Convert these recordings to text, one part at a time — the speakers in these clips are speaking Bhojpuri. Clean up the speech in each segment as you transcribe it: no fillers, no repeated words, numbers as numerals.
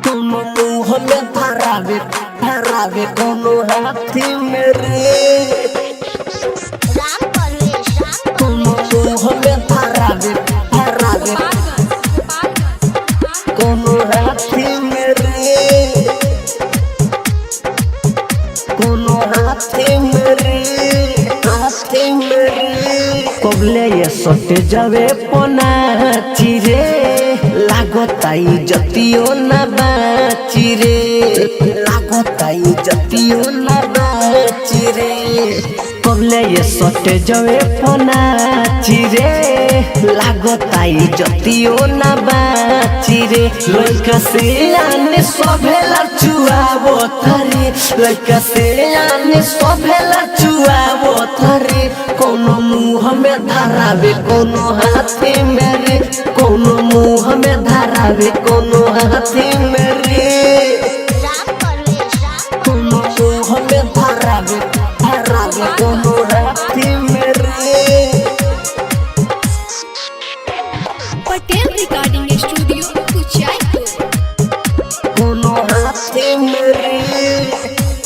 कोनो मुँह में धरावे कोनो हाथी मेरे कोनो मुँह में धरावे कोनो हाथी मेरे कोनो हाथी मेरे कबले ये सटे जावे पनाची रे लागताई जतियो ना बाची रे लागताई जतियो ना बाची रे कबले ये सटे जावे पनाची रे लागताई जतियो ना बाची रे लइका से आने सभेला चुआवो थारे लइका से आने सभेला चुआवो थारे कोनो मुँह में धरावे कोनो हाथी मेरे कोनो मुँह में धरावे कोनो हाथी मेरे कोनो मुँह में धरावे कोनो हाथी मेरे पटेल रिकॉर्डिंग स्टूडियो कुचायपुर कोनो हाथी मेरे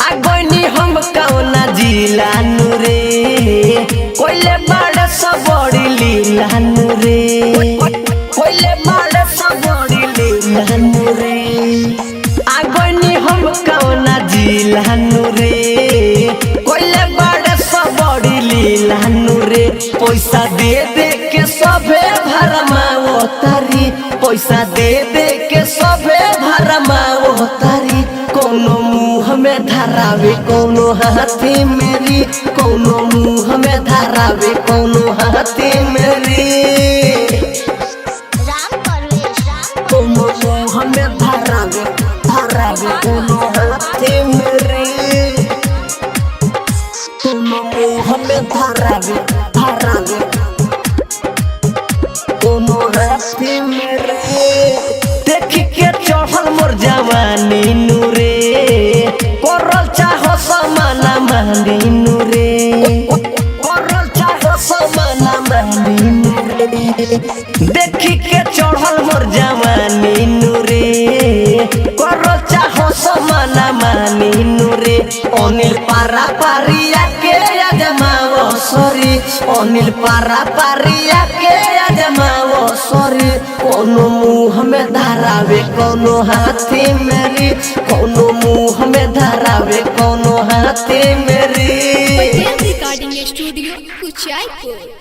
आगोनी हम कौना जिला नुरे कोइले बाड़े सबड़ी लीला नुरे कोइले बाड़े सबड़ी लीला नुरे आगोनी हम कौना जिला नुरे कोइले बाड़े सबड़ी लीला नुरे पैसा दे दे के सबे भरमाओ तारी पैसा दे दे के सबे भरमाओ तारी कोनो मुँह में धरावे कोनो हाथी मेरी कोनो मुँह में धरावे कोनो हाथी मेरी कोनो मुँह में धरावे कोनो हाथी मेरी कोनो मुँह में धरावे कोनो हाथी मेरी देख के चढ़ल मोर जवानी नूरे करल चाहो समाना मांगी नूरे करल चाहो समाना मांगी नूरे देखी के चढ़ल मोर जवानी नूरे करल चाहो समाना मानी नूरे अनिल पारा पारिया के अजमाओ सॉरी अनिल पारा पारिया के अजमाओ सॉरी कोनो मुँह में धरावे कोनो हाथी मेरी कोनो मुँह में धरावे कोनो हाथी मेरी पटेल रिकॉर्डिंग स्टूडियो कुचायपुर।